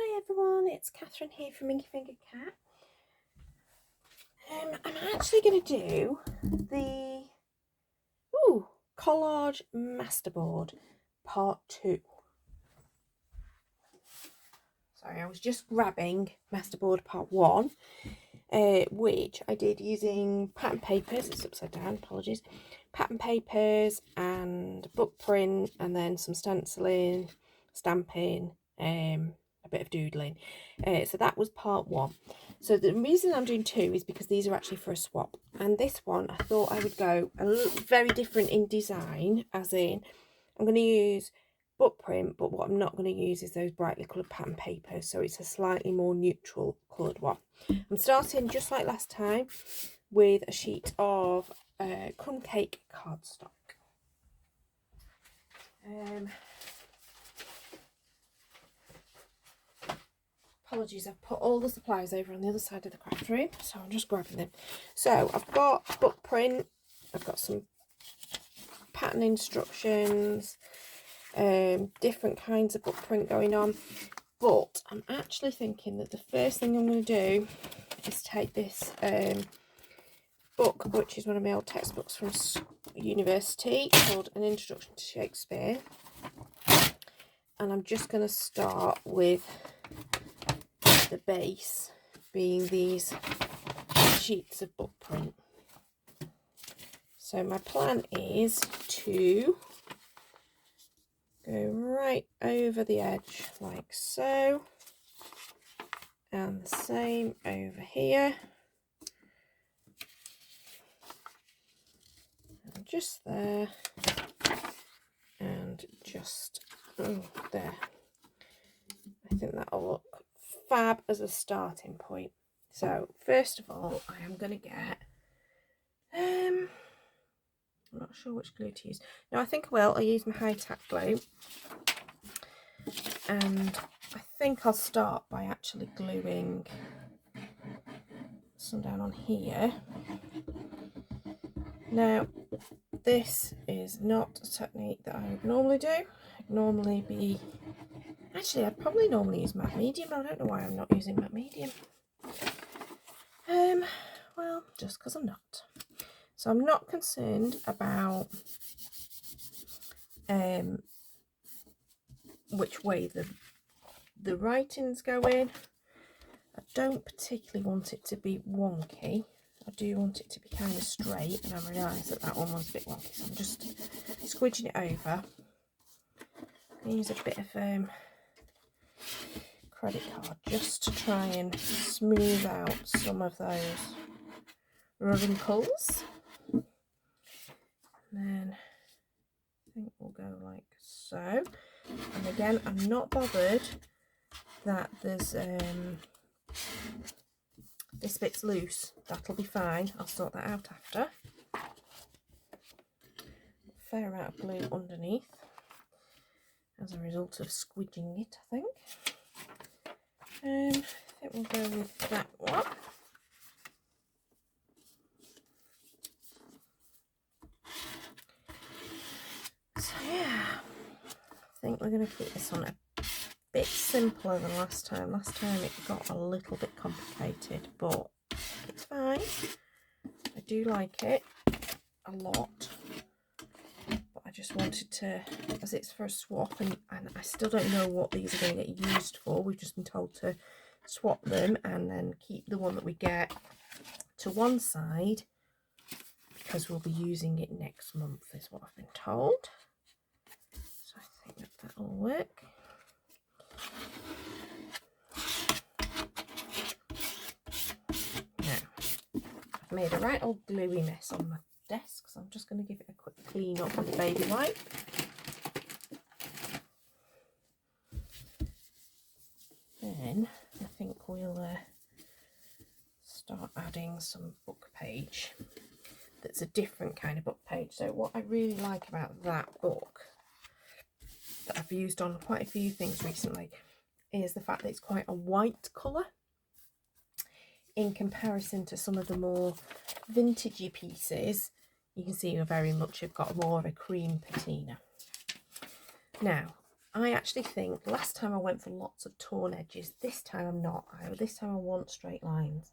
Hi everyone, it's Catherine here from Inky Finger Cat. I'm actually going to do the Collage masterboard part 2. Sorry, I was just grabbing masterboard part 1, which I did using pattern papers. It's upside down, apologies. Pattern papers and book print, and then some stenciling, stamping, a bit of doodling. So that was part 1. So the reason I'm doing 2 is because these are actually for a swap, and this one I thought I would go a little very different in design, as in I'm going to use book print, but what I'm not going to use is those brightly coloured pattern papers, so it's a slightly more neutral coloured one. I'm starting just like last time with a sheet of crumb cake cardstock. Apologies, I've put all the supplies over on the other side of the craft room, so I'm just grabbing them. So I've got book print, I've got some pattern instructions, different kinds of book print going on, but I'm actually thinking that the first thing I'm going to do is take this book, which is one of my old textbooks from university, called An Introduction to Shakespeare, and I'm just going to start with the base being these sheets of book print. So my plan is to go right over the edge like so, and the same over here, and just there, and just there. I think that'll look fab as a starting point. So first of all, I am going to get I'm not sure which glue to use. No, I think I'll use my high tack glue, and I think I'll start by actually gluing some down on here. Now this is not a technique that I would normally do. I'd normally be I'd probably normally use matte medium. I don't know why I'm not using matte medium. Well, just because I'm not. So I'm not concerned about which way the writing's going. I don't particularly want it to be wonky. I do want it to be kind of straight, and I realise that one was a bit wonky, so I'm just squidging it over. I'm going to use a bit of credit card just to try and smooth out some of those wrinkles. And then I think we'll go like so. And again, I'm not bothered that there's this bit's loose. That'll be fine. I'll sort that out after. A fair amount of glue underneath as a result of squidging it, I think. I think we'll go with that one. So yeah, I think we're going to keep this on a bit simpler than last time. Last time it got a little bit complicated, but it's fine. I do like it a lot, but I just wanted to, as it's for a swap, and I still don't know what these are going to get used for. We've just been told to swap them and then keep the one that we get to one side because we'll be using it next month, is what I've been told. So I think that'll work. Now, I've made a right old gluey mess on my desk, so I'm just going to give it a quick clean up with a baby wipe. Then I think we'll start adding some book page that's a different kind of book page. So what I really like about that book, that I've used on quite a few things recently, is the fact that it's quite a white colour in comparison to some of the more vintagey pieces. You can see very much have got more of a cream patina. Now, I actually think last time I went for lots of torn edges. This time I'm not. This time I want straight lines.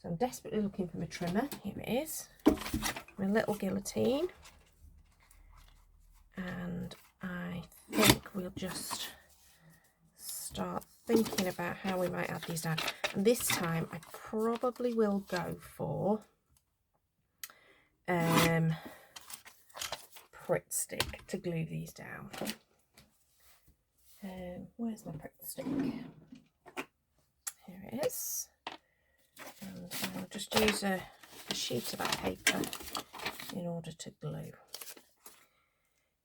So I'm desperately looking for my trimmer. Here it is. My little guillotine. And I think we'll just start thinking about how we might add these down. And this time I probably will go for Pritt stick to glue these down. Where's my Pritt stick? Here it is. And I'll just use a sheet of that paper in order to glue.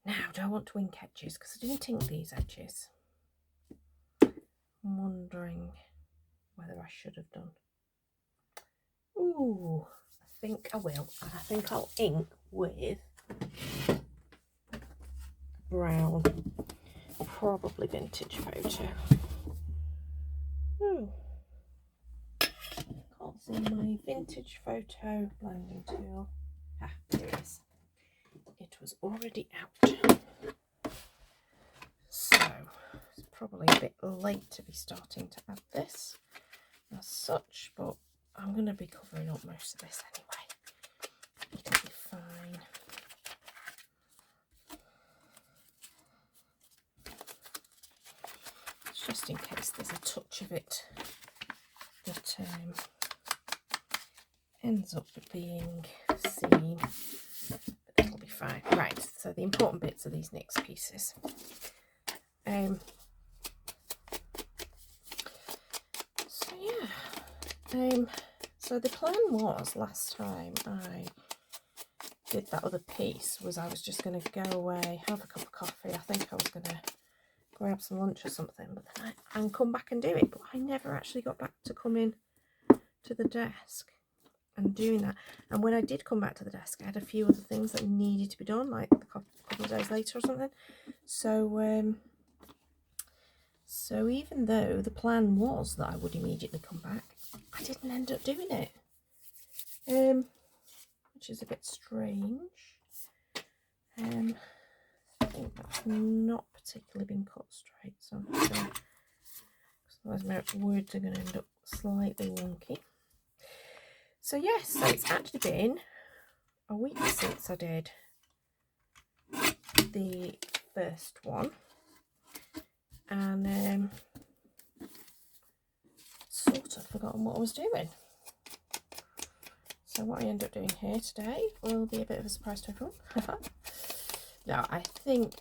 Now, do I want to ink edges? Because I didn't ink these edges. I'm wondering whether I should have done. Ooh, I think I will. And I think I'll ink with brown, probably vintage photo. Ooh. Can't see my vintage photo blending tool. Ah, there it is. It was already out. So it's probably a bit late to be starting to add this as such, but I'm going to be covering up most of this anyway. It'll be fine. It's just in case there's a touch of it that ends up being seen, but that'll be fine. Right, so the important bits are these next pieces. So yeah, so the plan was last time I did that other piece was I was just going to go away, have a cup of coffee. I think I was going to grab some lunch or something, but then and come back and do it. But I never actually got back to come in to the desk and doing that. And when I did come back to the desk, I had a few other things that needed to be done, like a couple of days later or something. So so even though the plan was that I would immediately come back, I didn't end up doing it, which is a bit strange. I think that's not particularly been cut straight, so I'm just going to, otherwise my words are going to end up slightly wonky. So yes, so it's actually been a week since I did the first one, and sort of forgotten what I was doing. So what I end up doing here today will be a bit of a surprise to everyone. Now I think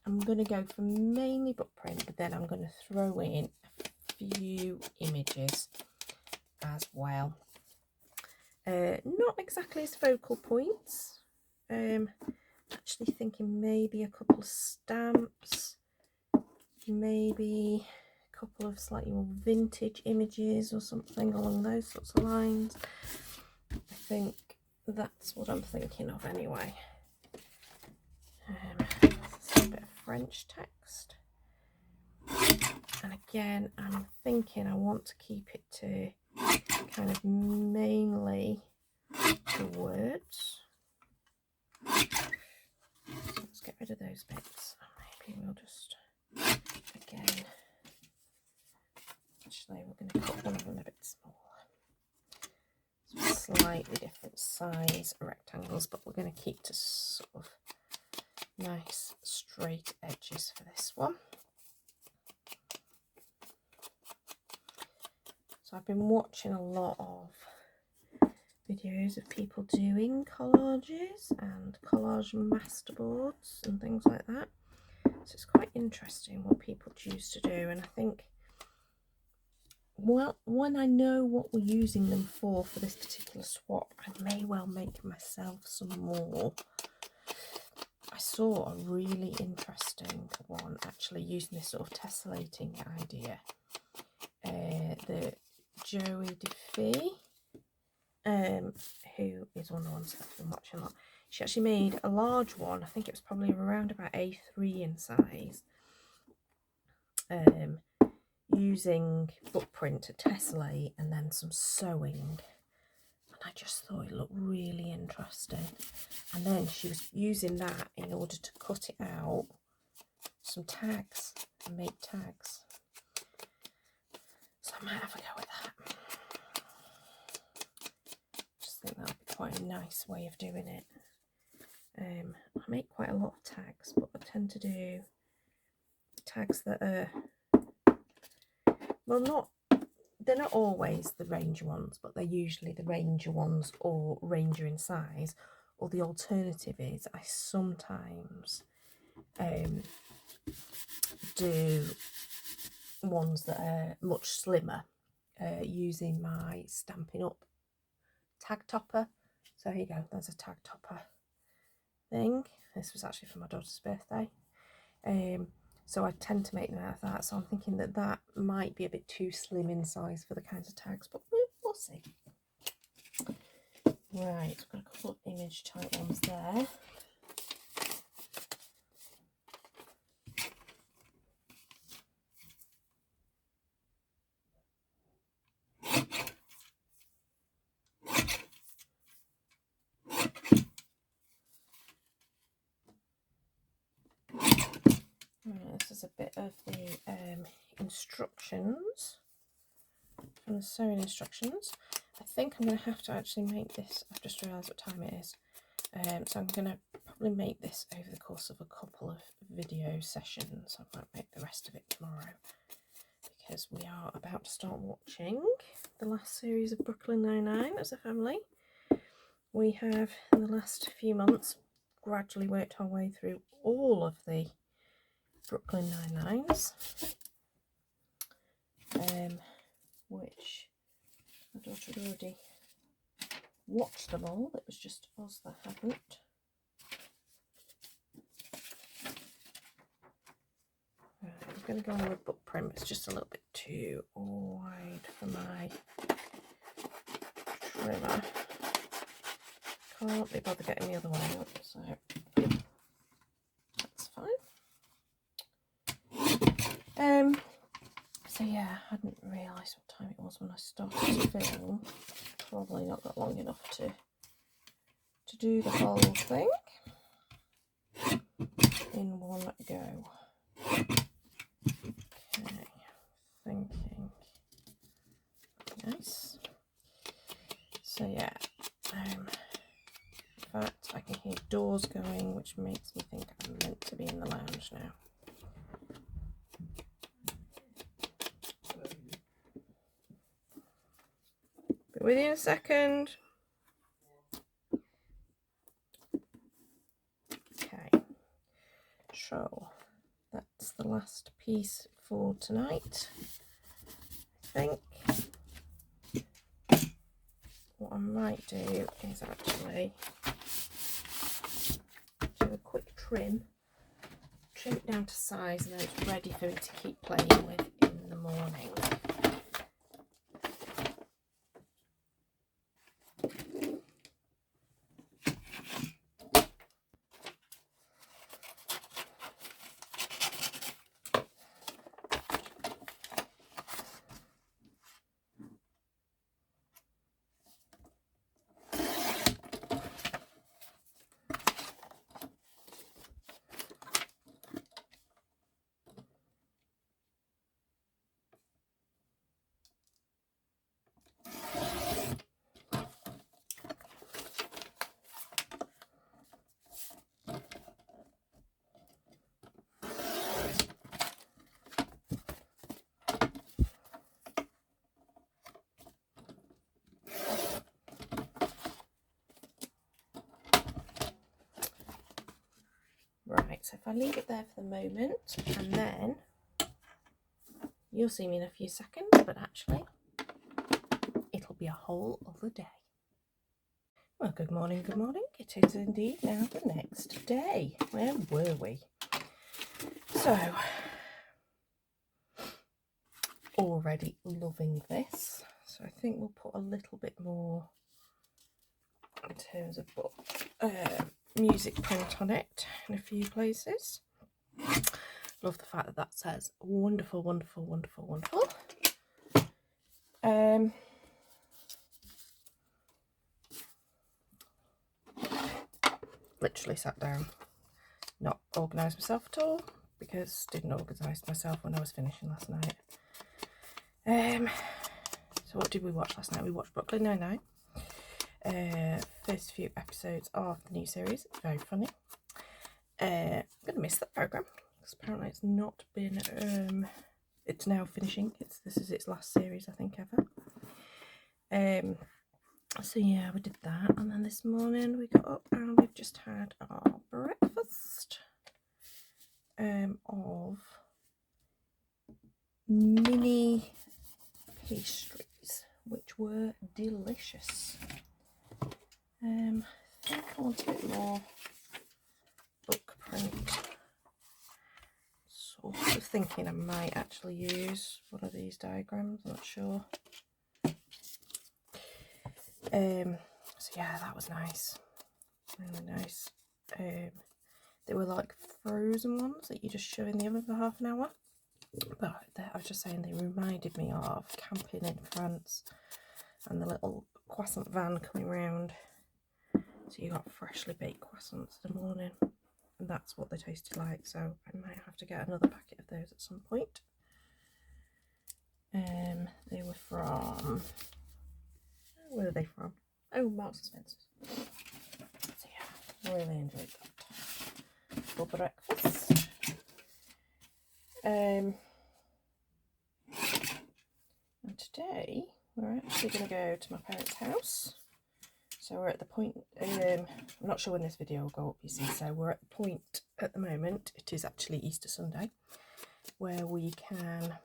I'm going to go for mainly book print, but then I'm going to throw in a few images as well. Not exactly as focal points. Actually thinking maybe a couple of stamps, maybe a couple of slightly more vintage images or something along those sorts of lines. I think that's what I'm thinking of anyway. A bit of French text, and again I'm thinking I want to keep it to kind of mainly the words. So let's get rid of those bits. Maybe we'll just, again, actually we're going to cut one of them a bit smaller. So slightly different size rectangles, but we're going to keep to sort of nice straight edges for this one. So I've been watching a lot of videos of people doing collages and collage masterboards and things like that. So it's quite interesting what people choose to do, and I think, well, when I know what we're using them for this particular swap, I may well make myself some more. I saw a really interesting one actually using this sort of tessellating idea. The Joey DeFee, who is one of the ones that I've been watching a lot, she actually made a large one. I think it was probably around about A3 in size, using book print to tessellate and then some sewing. And I just thought it looked really interesting. And then she was using that in order to cut it out some tags and make tags. So I might have a go with that. Just think that'll be quite a nice way of doing it. I make quite a lot of tags, but I tend to do tags that are, well, they're not always the Ranger ones, but they're usually the Ranger ones or Ranger in size. Or the alternative is I sometimes do ones that are much slimmer using my Stampin' Up tag topper. So here you go, there's a tag topper thing. This was actually for my daughter's birthday. So I tend to make them out of that. So I'm thinking that that might be a bit too slim in size for the kinds of tags, but we'll see. Right, I've got a couple of image type ones there. This is a bit of the instructions, from the sewing instructions. I think I'm going to have to actually make this, I've just realised what time it is, so I'm going to probably make this over the course of a couple of video sessions. I might make the rest of it tomorrow, because we are about to start watching the last series of Brooklyn Nine-Nine as a family. We have, in the last few months, gradually worked our way through all of the Brooklyn Nine-Nines, which my daughter had already watched them all. It was just us that hadn't. Right, I'm going to go on with book print. It's just a little bit too wide for my trimmer. Can't be bothered getting the other one out, so that's fine. So yeah, I hadn't realised what time it was when I started to film. Probably not got long enough to do the whole thing in one go. Okay, thinking nice. So yeah, in fact I can hear doors going, which makes me think I'm meant to be in the lounge now. Be with you in a second. Okay, so that's the last piece for tonight, I think. What I might do is actually do a quick trim it down to size, and then it's ready for me to keep playing with in the morning. Right, so if I leave it there for the moment, and then you'll see me in a few seconds, but actually it'll be a whole other day. Well, good morning, good morning. It is indeed now the next day. Where were we? So, already loving this. So I think we'll put a little bit more in terms of book music print on it in a few places. Love the fact that that says wonderful, wonderful, wonderful, wonderful. Literally sat down, not organised myself at all, because I didn't organise myself when I was finishing last night. So what did we watch last night? We watched Brooklyn Nine-Nine. First few episodes of the new series. It's very funny. I'm going to miss that programme because apparently it's not been, it's now finishing. This is its last series, I think, ever. So yeah, we did that, and then this morning we got up and we've just had our breakfast of mini pastries, which were delicious. I think I want a bit more book print. Sort of thinking I might actually use one of these diagrams, I'm not sure. So yeah, that was nice, really nice. They were like frozen ones that you just shove in the oven for half an hour. But I was just saying, they reminded me of camping in France and the little croissant van coming round. So you got freshly baked croissants in the morning, and that's what they tasted like. So I might have to get another packet of those at some point. They were from, where are they from? Oh, Marks and Spencer's. So yeah, really enjoyed that for breakfast. And today we're actually going to go to my parents' house. So we're at the point, I'm not sure when this video will go up, you see, so we're at the point at the moment, it is actually Easter Sunday, where we can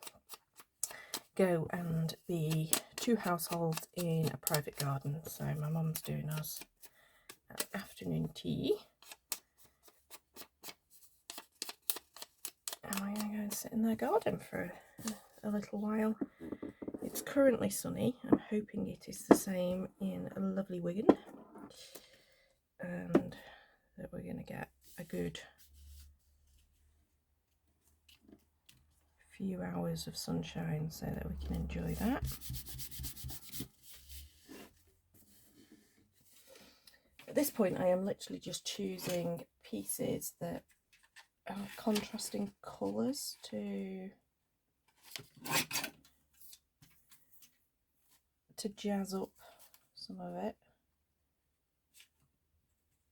go and be 2 households in a private garden. So my mum's doing us an afternoon tea. And we're going to go and sit in their garden for a little while. It's currently sunny. I'm hoping it is the same in a lovely Wigan, and that we're going to get a good few hours of sunshine so that we can enjoy that. At this point I am literally just choosing pieces that are contrasting colours to jazz up some of it,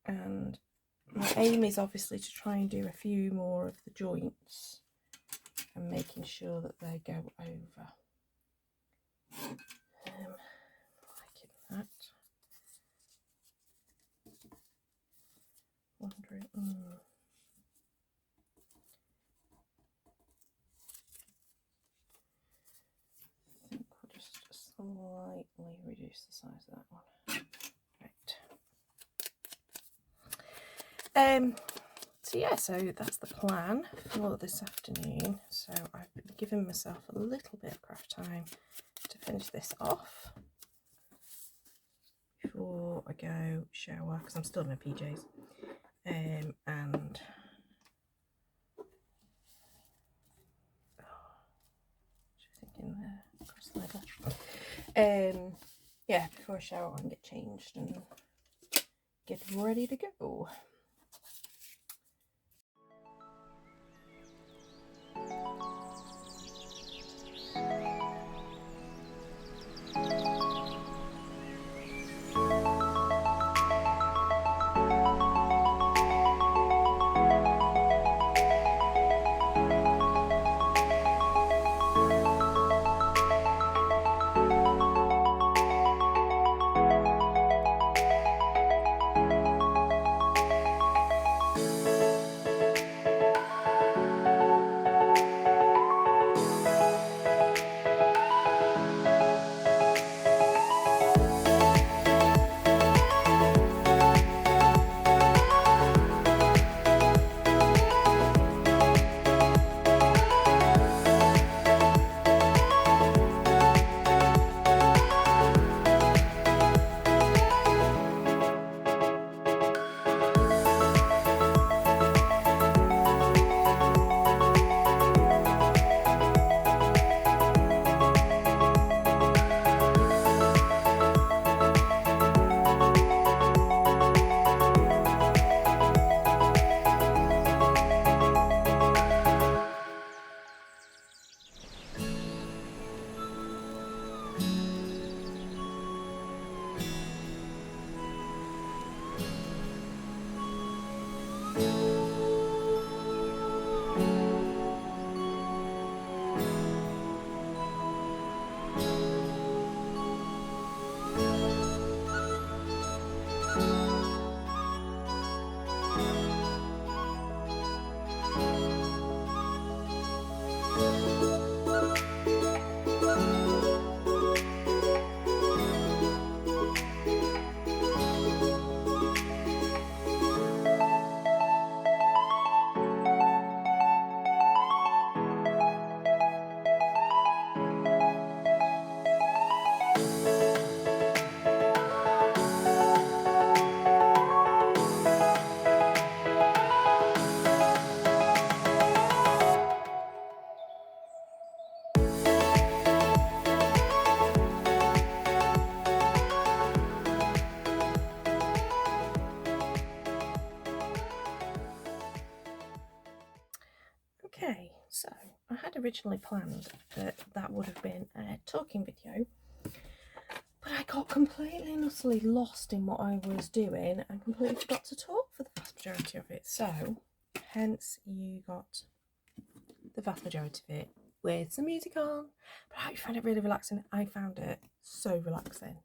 and my aim is obviously to try and do a few more of the joints and making sure that they go over. Liking that. Wondering, I think we'll just slightly reduce the size of that one. Right. So yeah, so that's the plan for this afternoon. So I've been giving myself a little bit of craft time to finish this off before I go shower, because I'm still in my PJs. And just thinking there across the middle. Yeah, before I shower and get changed and get ready to go. So I had originally planned that that would have been a talking video, but I got completely and utterly lost in what I was doing and completely forgot to talk for the vast majority of it. So hence you got the vast majority of it with some music on. But I found it really relaxing. I found it so relaxing,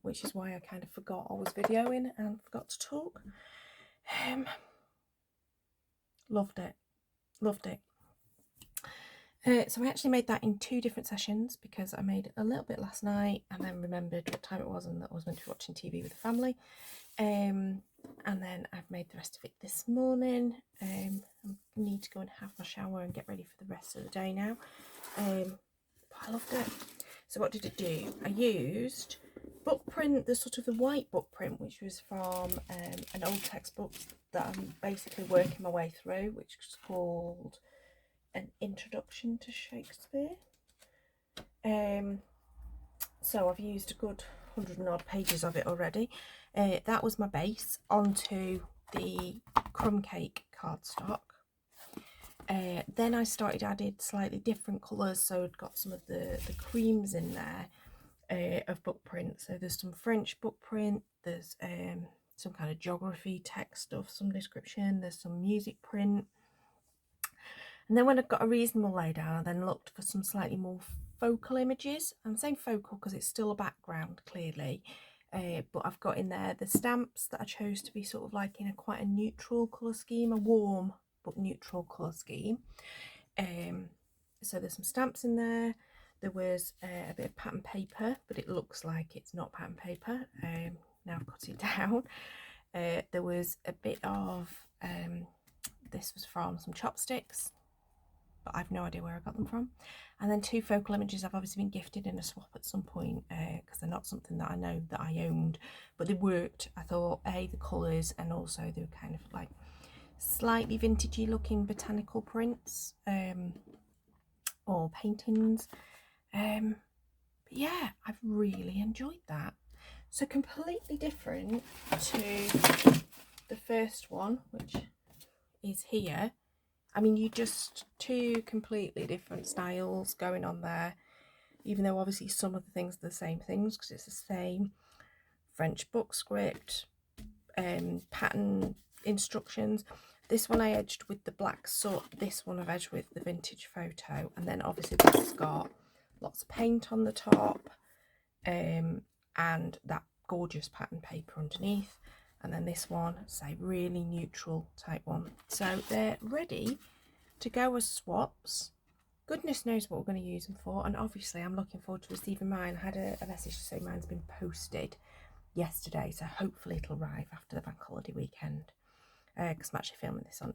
which is why I kind of forgot I was videoing and forgot to talk. Loved it. So I actually made that in 2 different sessions because I made a little bit last night and then remembered what time it was and that I was meant to be watching TV with the family. And then I've made the rest of it this morning. I need to go and have my shower and get ready for the rest of the day now. But I loved it. So what did it do? I used book print, the sort of the white book print, which was from an old textbook that I'm basically working my way through, which is called An Introduction to Shakespeare. So I've used a good 100 and odd pages of it already. That was my base onto the crumb cake cardstock. Then I started adding slightly different colours, so I'd got some of the creams in there of book print. So there's some French book print, there's some kind of geography text stuff, some description, there's some music print. And then when I've got a reasonable laydown, I then looked for some slightly more focal images. I'm saying focal because it's still a background, clearly. But I've got in there the stamps that I chose to be sort of like in quite a neutral colour scheme, a warm but neutral colour scheme. So there's some stamps in there. There was a bit of pattern paper, but it looks like it's not pattern paper. Now I've cut it down. There was a bit of, this was from some chopsticks, but I've no idea where I got them from. And then 2 focal images I've obviously been gifted in a swap at some point, because they're not something that I know that I owned, but they worked. I thought, the colours, and also they were kind of like slightly vintagey looking botanical prints, or paintings. But yeah, I've really enjoyed that. So completely different to the first one, which is here. I mean, you just 2 completely different styles going on there, even though obviously some of the things are the same things because it's the same French book script, pattern instructions. This one I edged with the black soot, this one I've edged with the vintage photo, and then obviously this has got lots of paint on the top, and that gorgeous pattern paper underneath. And then this one, say, really neutral type one. So they're ready to go as swaps. Goodness knows what we're going to use them for. And obviously I'm looking forward to receiving mine. I had a message to say mine's been posted yesterday, so hopefully it'll arrive after the bank holiday weekend. Because I'm actually filming this on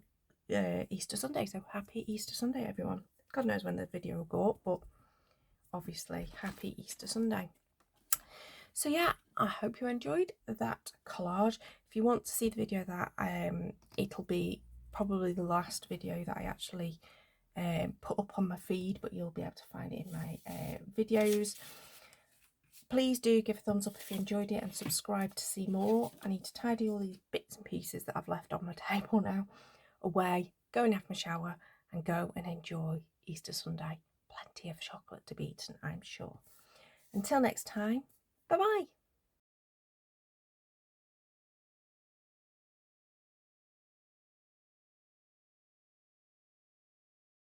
Easter Sunday, so happy Easter Sunday, everyone. God knows when the video will go up, but obviously happy Easter Sunday. So yeah, I hope you enjoyed that collage. If you want to see the video of that, it'll be probably the last video that I actually put up on my feed, but you'll be able to find it in my videos. Please do give a thumbs up if you enjoyed it and subscribe to see more. I need to tidy all these bits and pieces that I've left on my table now away, go and have my shower and go and enjoy Easter Sunday. Plenty of chocolate to be eaten, I'm sure. Until next time, bye-bye.